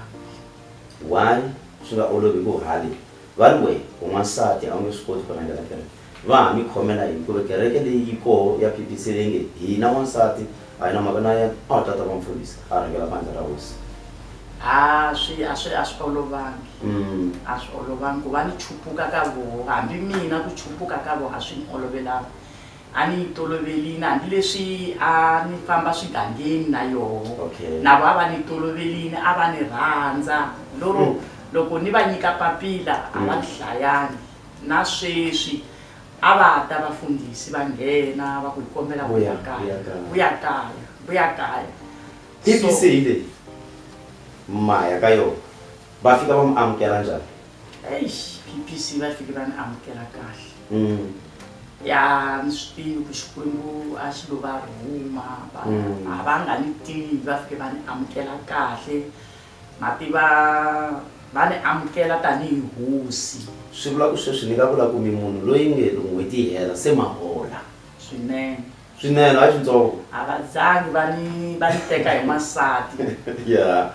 S1: Why swi nga olovi ku hali va ri wehe u n'wansati a wu nge swi koti ku rhangela kereke va mi khomela yini ku ve kereke leyi yi koho ya PPC leyi nge hina n'wansati a hi na mhaka na yena a wu tata va mfundhisi a rhangela bandla ra hosi?
S2: A swi olovangi. A swi olovangi ku va ni chupuka ka voho hambi mina ku chupuka ka voho a swi ni olovelanga. A ni toloverile hambileswi a ni famba swigangeni na yoho na va ni toloverile a va ni rhandza loko ni va nyika papila a va ni hlayangi na sweswi a va ta vafundhisi va nghena va ku hi kombela vuya kaya.
S1: PPC leyi maya ka yona va fika va mi amukela njhani?
S2: PPC va fike va ni amukela kahle. Ya ni swi tivi ku xikwembu a xi lo va rhuma a va nga ni tivi va fike va ni amukela kahle mati va ni amukela tanihi hosi.
S1: Swi vula ku sweswi ni nga vula ku mi munhu loyi nge n'hweti yi hela se ma hola
S2: swinene
S1: a xintsongo
S2: a va zangi va ni teka hi masati.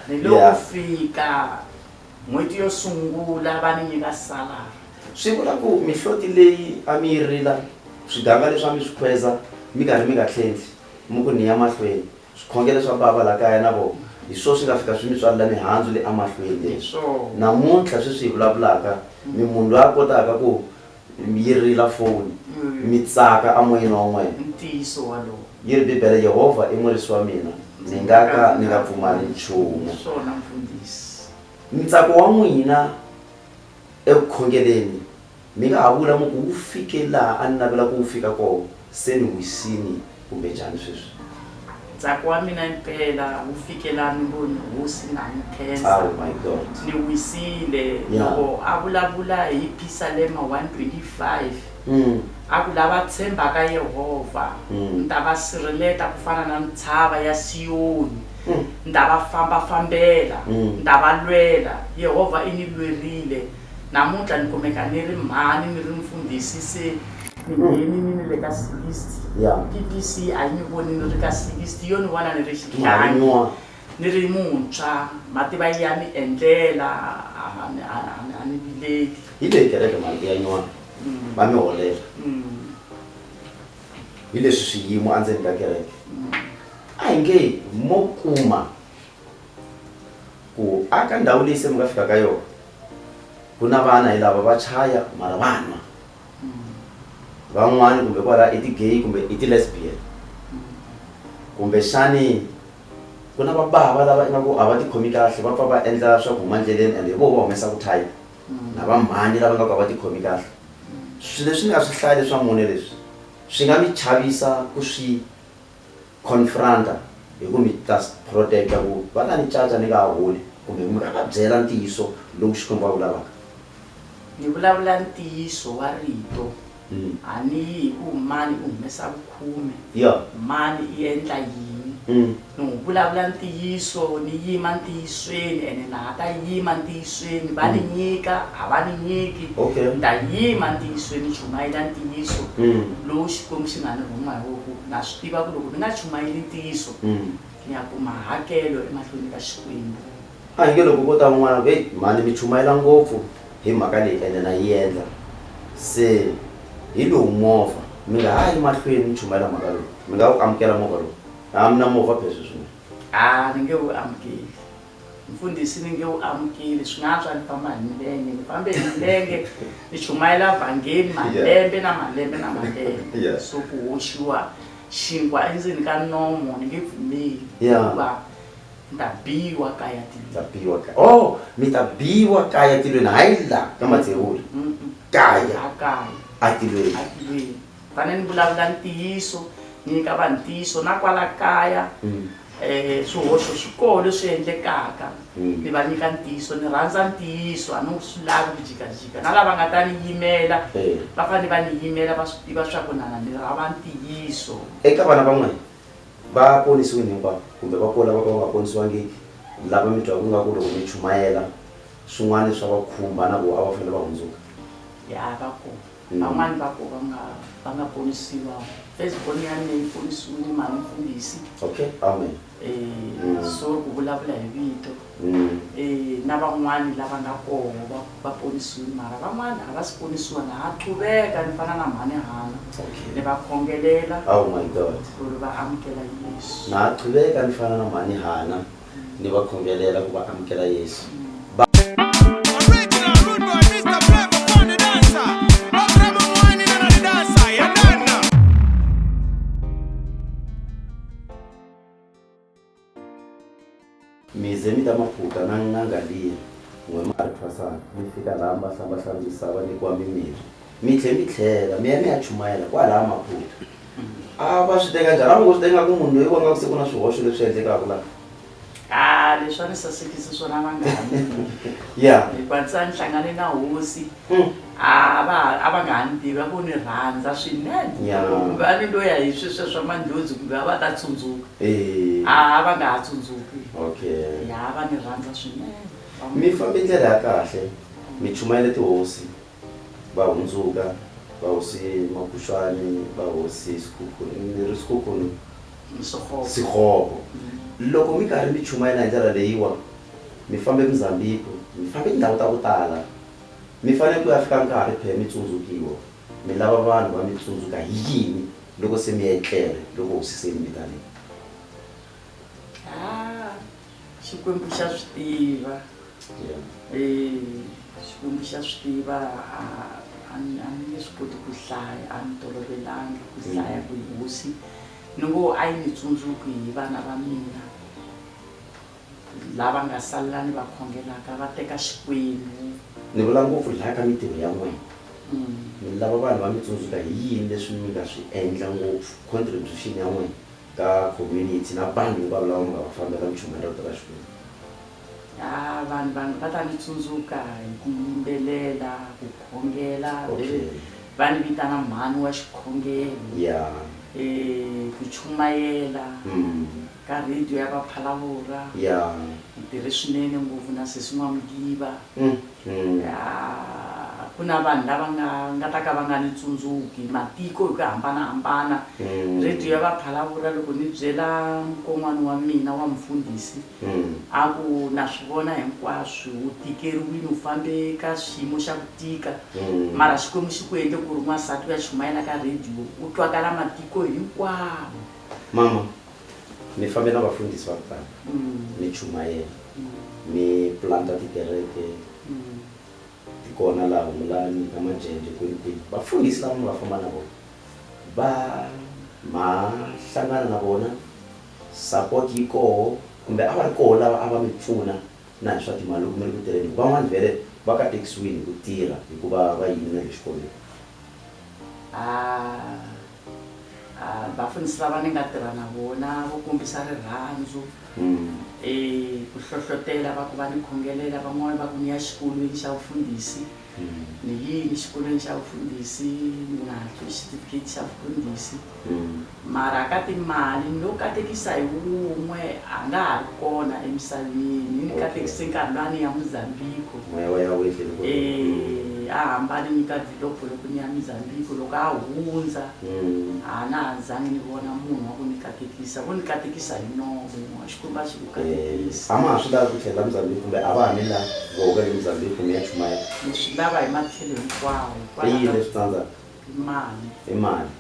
S2: Ni loko fika n'hweti yo sungula va ni nyika salary.
S1: Swi vula ku mihloti leyi a mi yi rila swiganga leswi a mi swi khweza mi karhi mi nga tlhenhli mi ku ni ya mahlweni swikhongelo swa bava la kaya na vona hi swona swi nga fika swi mi tswalela mihandzu le emahlweni namuntlha sweswi hi vulavulaka mi munhu loyi a kotaka ku yi rila foni mi tsaka amoyeni wa n'wena.
S2: Ntiyiso walowo
S1: yi ri Bibele Yehovha i murisi wa mina ni nga ka ni nga pfumali nchumu.
S2: Swona mfundhisi.
S1: Ntsako wa n'wina ekukhongeleni mi nga ha vula ku wu fike laha a ni navela ku wu fika kona se ni wisini kumbe njhani sweswi?
S2: Ntsako wa mina impela wu fike laha ni voni hosi na ni khensa.
S1: Oh my God.
S2: Ni wisile loko a vulavula hi Psalm 125 a ku lava tshembaka Yehovha ni ta va sirheleta ku fana na ntshava ya Siyoni, ni ta va fambafambela, ni ta va lwela. Yehovha i ni lwerile. Namuntlha ni kumeka ni ri mhani ni ri mfundhisi se ni nghenini ni le ka 60. PPC a yi ni voni ni ri ka 60 yo ni vona ni ri xihlangi ni ri muntshwa mativa ya ni endlela a ni vileki.
S1: Hi leyi kereke mali ya nyuwana va mi holela hi leswi swiyimo endzeni ka kereke a hi nge mo kuma ku aka ndhawu leyi se mi nga fika ka yona ku na vana hi lava va chaya mara vanwa van'wani kumbe kwala i ti-gay kumbe i ti-lesbian kumbe xani ku na vabava lava ingaku a va tikhomi kahle va pfa va endla swa ku huma endleleni ende vo va humesa ku type na vamhani lava ingaku a va tikhomi kahle. Swilo leswi ni nga swi hlaya leswa mune leswi swi nga mi chavisa ku swi confronta hi ku mi ta protect ku va ta ni caca ni nga holi kumbe mi nga va byela ntiyiso lowu Xikwembu va wu lavaka.
S2: Ni vulavula ntiyiso wa rito a ni hi ku mani u humesa vukhume mani i endla yini ni vulavula ntiyiso ni yima ntiyisweni ene na ta yima ntiyisweni va ni nyika a va ni nyiki ni ta yima ntiyisweni chumayela ntiyiso lowu Xikwembu xi nga ni rhuma hi woku na swi tiva ku loko ni nga chumayeli ntiyiso ni ya kuma hakelo emahlweni ka Xikwembu.
S1: A hi nge loko ko ta un'wana mani mi chumayela ngopfu hi mhaka leyi ene na yi endla se hi lowu movha mi nga ha yi mahlweni mi chumayela mhaka lowu mi nga wu amukela movha lowu a mi na movha pheswo swin'we.
S2: Ni nge wu amukeli mfundhisi ni nge wu amukeli swi nga antswa ni famba hi milenge ni fambe hi milenge ni chumayela vhangeli malembe na malembe na malembe so ku hoxiwa xinkwa endzeni ka nomo ni nge pfumeli hikuva ni ta biwa kaya tilweni.
S1: Mi ta biwa kaya tilweni hayi la ka Matsevuri kaya a tilweni.
S2: Fanele ni vulavula ntiyiso ni nyika vanhu ntiyiso na kwala kaya swihoxo swi koho leswi endlekaka ni va nyika ntiyiso ni rhandza ntiyiso a ni swi lavi ku jikajika na lava nga ta ni yimela va fanele va ni yimela va swi tiva swa ku nana ni rhava ntiyiso.
S1: Eka vana van'wana va ponisiwini hinkwavo kumbe va pola va ka va nga ponisiwangiki lava mi twaku nga ku loko mi chumayela swin'wana swa va khumba na ku a va fanele va hundzuka?
S2: Ya va kona van'wani va ko va nga ponisiwa Facebook ya mina yi ponisiwile mali mfundhisi.
S1: Amen.
S2: So ku vulavula hi vito na van'wani lava nga koho va ponisiwile mara van'wani a va swi ponisiwa na ha qhuveka ni fana na mhani Hana ni va khongelela ku ri va amukela Yesu.
S1: Na ha qhuveka ni fana na mhani Hana ni va khongelela ku va amukela Yesu. Mize mi ta maphuka na n'anga liya n'we ma ri thwasana mi fika laha mi va hlamba misava ni kuwa mimirhi mi tlhela mi ya mi ya chumayela kwalaha maphuka a va swi teka njhani a vo swi teka ku munhu loyi wa nga ku se ku na swihoxo leswi endlekaka laha?
S2: Leswi a ni sasekisa swona vanghani hikuva ndzi ni hlangane na hosi a va nga ha ni tivi a vo ni rhandza swinene kumbe a ni loya hi sweswo swa mandlhozi kumbe a va ta tsundzuka a va nga ha tsundzuki ya va ni rhandza swinene.
S1: Mi fambe ndlela ya kahle mi chumayela tihosi va hundzuka va hosi Makushwani va hosi Sikhukhuni Sikhobo. Loko mi karhi mi chumayela hi ndlela leyiwa mi fambe Mozambique mi fambe tindhawu ta ku tala mi fanele ku ya fika nkarhi phela mi tsundzukiwa mi lava vanhu va mi tsundzuka hi yini loko se mi ya etlele loko hosi se mi vitanile?
S2: Xikwembu xa swi tiva Xikwembu xa swi tiva a ni nge swi koti ku hlaya a ni tolovelangi ku hlaya ku hosi ni ngo a yi ni tsundzuki hi vana va mina lava nga salela ni va khongelaka va teka Xikwembu.
S1: Ni vula ngopfu laha ka mitirho ya n'wina mi lava vanhu va mi tsundzuka hi yini leswi mi nga swi endla ngopfu contribution ya n'wina ka community na vanhu hinkwavo lava mi nga va fambela mi chumayela ku teka Xikwembu?
S2: Vanhu va ta ni tsundzuka hi ku yimbelela ku khongela va ni vitana mhani wa xikhongelo ku chumayela ka radio ya Vaphalavura hi tirhe swinene ngopfu na sesi N'wamgiva. Ku na vanhu lava nga ta ka va nga ni tsundzuki matiko hi ku hambanahambana. Radio ya Vaphalavura loko ni byela nkon'wana wa mina wa mfundhisi a ku na swi vona hinkwaswo u tikeriwile u fambe ka xiyimo xa ku tika mara Xikwembu xi ku endle ku ri n'wansati u ya chumayela ka radio u twakala matiko hinkwawo.
S1: Mama mi fambe na vafundhisi va ku tala mi chumayela mi planta tikereke kona laha Humulani na Majenje kwini vafundhisi lava mi nga famba na vona va ma hlangana na vona support yi koho kumbe a va ri koho lava a va mi pfuna na hi swa timali loko mi ri ku tirheni van'wani vhele va ka tekisiwini ku tirha hikuva va yini na le xikolweni?
S2: vafundhisi lava ni nga tirha na vona vo kombisa rirhandzu ku hlohlotela va ku va ni khongelela van'wana va ku ni ya xikolweni xa vufundhisi ni yini xikolweni xa vufundhisi ni nga hatli xitifiketi xa vufundhisi mara ka timali ni lo katekisa hi wun'we a nga ha ri kona emisaveni ni katekise nkarhi luwa ni ya Mozambique a hambani ni ka developo loko ni ya Mozambique loko a hundza a na ha zangi ni vona munhu wa ku ni katekisa vo ni katekisa hi nomo wa xikomba xi ku katekisa
S1: ama swi lava ku tlhela Mozambique kumbe a va ha mi la voka le Mozambique mi ya chumaya
S2: ni swi lava hi matlhelo hinkwawo
S1: i yini leswi tsandzaka
S2: mali
S1: i mali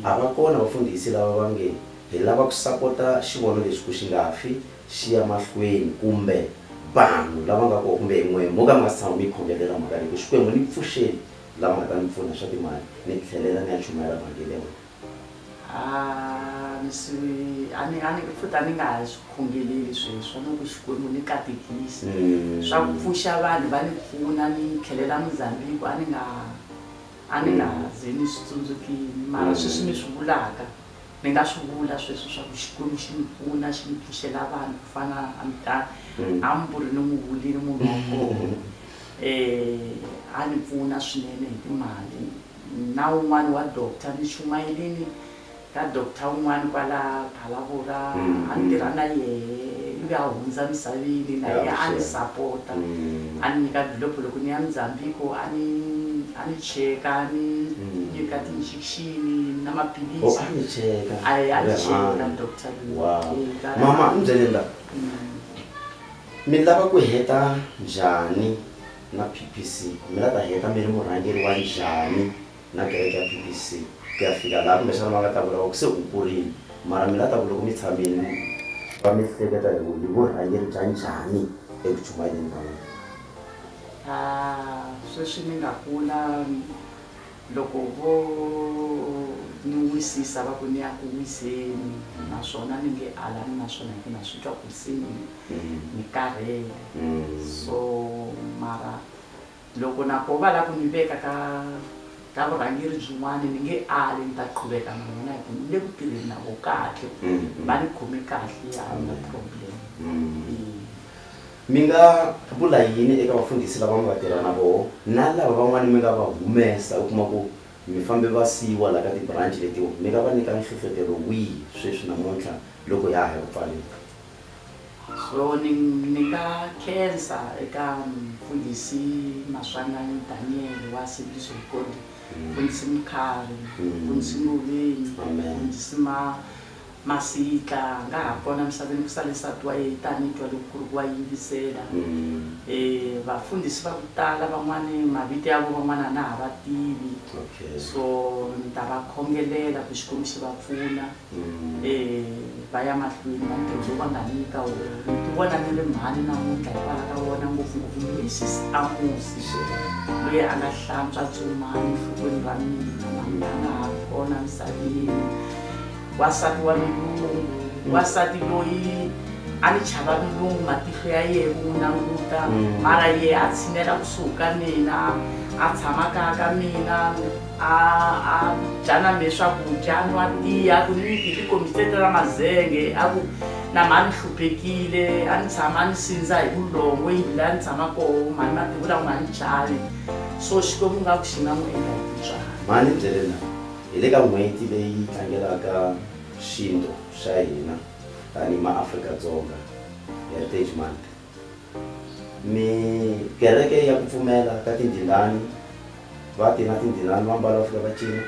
S1: a va kona vafundhisi lava va nge hi lava ku sapota xivono lexi ku xi nga fi xi ya mahlweni kumbe vanhu lava nga kona kumbe n'we mo ka mi nga si tshama mi khongelela mhaka leyi xikwembu ni pfuxeli lava nga ta ni pfuna swa timali ni tlhelela ni ya chumayela vhangeli
S2: ani futhi ani nga ha swi khongeleli sweswo no ku xikwembu ni katekisa swa ku pfuxa vanhu va ni pfuna ni tlhelela Mozambique ani nga ze ni swi tsundzukile mara sweswi mi swi vulaka ni nga swi vula sweswo swa ku xikwembu xi ni pfuna xi ni pfuxela vanhu ku fana amburi ni mu vulile munhu wa kona a ni pfuna swinene hi timali na un'wana wa doctor ni chumayelini ka doctor un'wana kwala Phalavora a ni tirha na yehe luya a hundza misaveni na yehe a ni sapota a ni nyika developo loko ni ya Mozambique a ni cheka a ni nyika ti-injection na maphilisi
S1: a ni cheka
S2: a ni cheka doctor
S1: mama mi byelela mi lava ku heta njhani na PPC mi lava ta heta mi ri murhangeri wa njhani na kereke ya PPC ku ya fika laha kumbexana va nga ta vula ku se u kurile mara mi lava ta ku loko mi tshamini va mi hleketa hi vurhangeri bya njhani eku chumayeleni ka n'wina
S2: sweswi ni nga kula loko vo ni wisisa va ku ni ya ku wiseni naswona ni nge alani naswona hi na swi twa ku se ni karhele so mara loko nako va lava ku ni veka ka vurhangeri byin'wana ni nge ali ni ta qhuveka na vona hi ku ni le ku tirheni na vo kahle va ni khome kahle a na problem
S1: mi nga vula yini eka vafundhisi lava mi va tirha na vona na lava van'wana mi nga va humesa u kuma ku mi fambe va siyiwa la ka ti-branch letiwa mi nga va nyika nhlohlotelo wihi sweswi namuntlha loko ya ha ya ku pfaleni
S2: so ni nga khensa eka mfundhisi Maswanganyi Daniel wa Assemblies of God mfundhisi Mkhari mfundhisi Muveni mfundhisi Masika nga ha kona misaveni ku sale nsati wa yena tanitwa loko wa yingisela vafundhisi va ku tala van'wani mavito ya vo van'wana na ha va tivi so ni ta va khongelela ku Xikwembu xi va pfuna va ya mahlweni na ntirho lowu va nga nyika wona ni ti vona ni le mhani namuntlha hikwalaho ka wona ngopfungopfu Mrs Amosi loyi a nga hlantswa tsumani enhlokweni ra mina a nga ha kona misaveni wasati wa milungu wasati loyi a ni chava milungu matihlo ya yehe ku n'wi languta mara yehe a tshinela kusuhi ka mina a tshama kaya ka mina a dya na me swakudya a nwa tiya ku ni tikombisete ra mazenge a ku na mhani hluphekile a ni tshama a ni sindza hi vulongo yindlu leyi a ni tshama koho mhani mativula ku nga ni chavi so Xikwembu nga ku xi nga n'wi endla hi tintswalo
S1: mhani byelela hi le ka n'hweti leyi tlangelaka xintu xa hina tanihi maAfrika-Dzonga Heritage Month mi kereke ya ku pfumela ka tindhindani va ti na tindhindani va mbala va fika va cina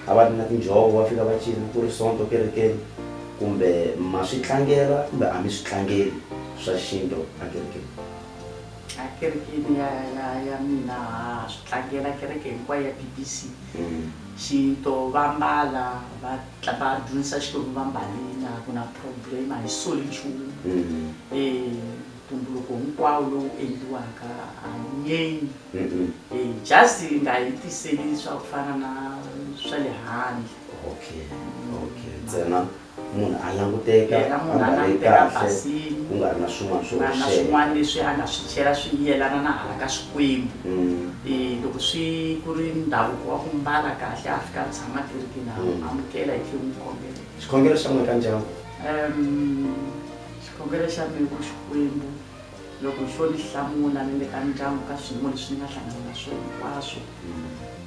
S1: a va ti na tinjhovo va fika va cina ku ri sonto kerekeni kumbe ma swi tlangela kumbe a mi swi tlangeli swa xintu a kerekeni
S2: a kerekeni ya mina swi tlangela kereke hinkwayo ya PPC xinto va mbala va dyondzisa Xikwembu va mbalini a ku na problem a hi soli nchumu ntumbuluko hinkwawo lowu endliwaka a nyenyi just nga hetiseli swa ku fana na swa le handle
S1: okay ntsena munhu a languteka
S2: munhu a languteka basini
S1: ku nga ri na swin'wana swo
S2: na swin'wana leswi a nga swi chela swi yelana na hala ka Xikwembu. Loko swi ku ri ndhavuko wa ku mbala kahle a fika a tshama kerekeni a amukela hi tlhelo n'wi kombela.
S1: Xikhongelo xa n'we ka ndyangu?
S2: Xikhongelo xa mina ku Xikwembu loko xo ni hlamula ni le ka ndyangu ka swiyimo leswi ni nga hlangana na swona hinkwaswo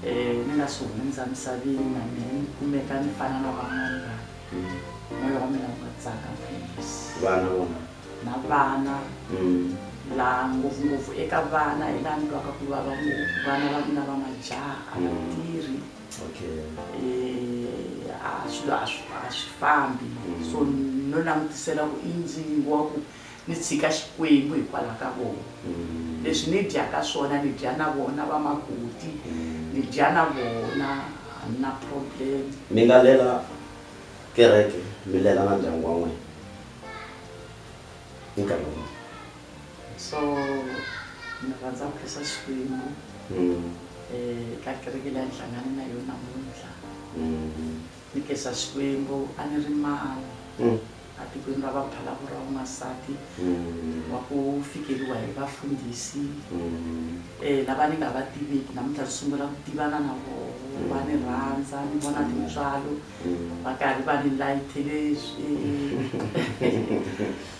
S2: ni nga swi hundza misaveni na mina ni kumeka ni fana na van'wana vanhu. Moya wa mina wu nga tsaka mfundhisi.
S1: Vana vona?
S2: Na vana laha ngopfungopfu eka vana hi laha ni twaka ku vava ngopfu. Vana va mina va majaha a va tirhi. Swilo a swi fambi. So no langutisela ku i ndzingo wa ku ni tshika Xikwembu hikwalaho ka vona. Leswi ni dyaka swona ni dya na vona va makoti, ni dya na vona a ni na problem.
S1: Mi nga lela kereke mi lela na ndyangu wa n'wina hi nkarhi wun'we?
S2: So ni rhandza ku khensa Xikwembu ka kereke leyi ni hlangane na yona namuntlha. Ni khensa Xikwembu a ni ri mani a tikweni ra Vaphalavu ra N'wansati wa ku fikeriwa hi vafundhisi lava ni nga va tiveki. Namuntlha ni sungula ku tivana na vona, va ni rhandza, ni vona tintswalo va karhi va ni layithele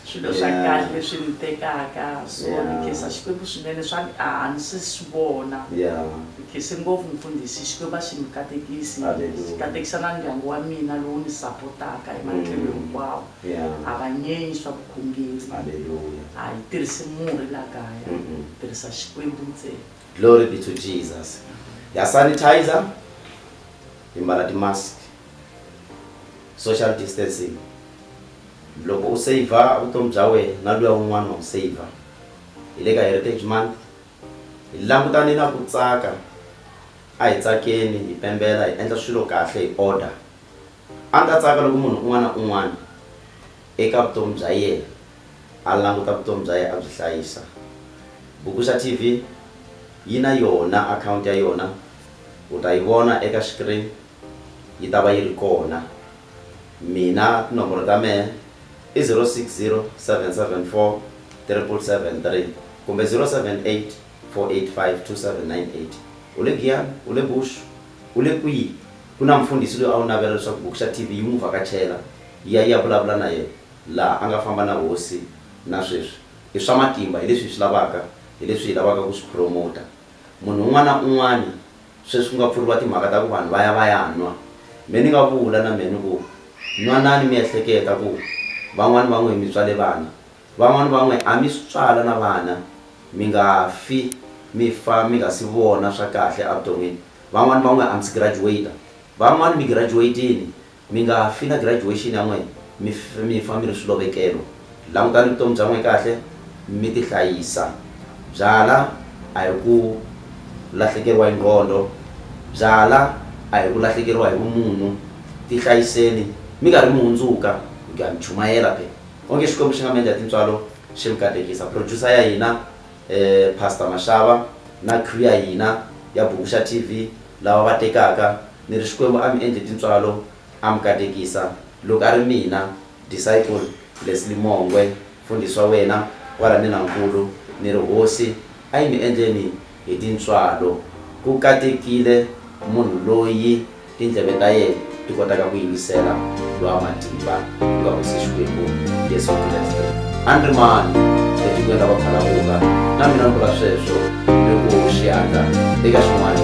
S2: swilo swa kahle leswi ni tekaka. So ni khensa Xikwembu swinene swa a ni se swi vona. Ni khense ngopfu mfundhisi Xikwembu a xi ni katekisi, xi katekisa na ndyangu wa mina lowu ni sapotaka hi matlhelo hinkwawo. A va nyenyi swa vukhongeri, a hi tirhisi murhi laha kaya, hi tirhisa Xikwembu ntsena.
S1: Glory be to Jesus. Ya sanitizer, hi mbala ti-mask, social distancing. Loko u saver vutomi bya wena na luya wun'wana u saver. Hi le ka Heritage Month hi langutane na ku tsaka, a hi tsakeni, hi pembela, hi endla swilo kahle, hi order. A ni ta tsaka loko munhu un'wana na un'wana eka vutomi bya yena a languta vutomi bya yena a byi hlayisa. Vuguxa TV yi na yona account ya yona, u ta yi vona eka screen, yi ta va yi ri kona. Mina tinomboro ta mehe i 060 774 7773 kumbe 078 485 2798. U le Giyani, u le Bush, u le kwihi, ku na mfundhisi loyi a wu navela leswaku Vuguxa TV yi n'wi vhakachela yi ya vulavula na yena laha a nga famba na hosi. Na sweswi i swa matimba, hi leswi hi swi lavaka, hi leswi hi lavaka ku swi promota. Munhu un'wana na un'wana sweswi ku nga pfuriwa timhaka ta ku vanhu va ya nwa. Me ni nga vula na meni ku nwanani mi ehleketa ku van'wani va n'we mi tswale vana, van'wani va n'we a mi swi tswala na vana mi nga fi mi fa mi nga si vona swa kahle evuton'wini. Van'wani va n'we a mi si graduate, van'wani mi graduate-ini mi nga fi na graduation ya n'wina, mi fa mi ri swilovekelo. Langutani vutomi bya n'wina kahle, mi ti hlayisa. Byala a hi ku lahlekeriwa hi nqondo, byala a hi ku lahlekeriwa hi vumunhu. Ti hlayiseni mi nga ri mi hundzuka, mi nga mi chumayela phe. Onge Xikwembu xi nga mi endla tintswalo xi mi katekisa. Producer ya hina Pastor Mashava na crew ya hina ya Vuguxa TV lava va tekaka, ni ri Xikwembu a mi endle tintswalo a mi katekisa. Loko a ri mina disciple Leslie Mongwe, mfundhisi wa wena kwala Ninankulu, ni ri hosi a yi mi endleni hi tintswalo. Ku katekile munhu loyi tindleve ta yena ti kotaka ku yingisela lowa matimba ku nga hosi Xikwembu Yesu Kreste. Andrimani etikweni ra Vaphalavuka na mina ni vula sweswo loko xiandla eka swin'wana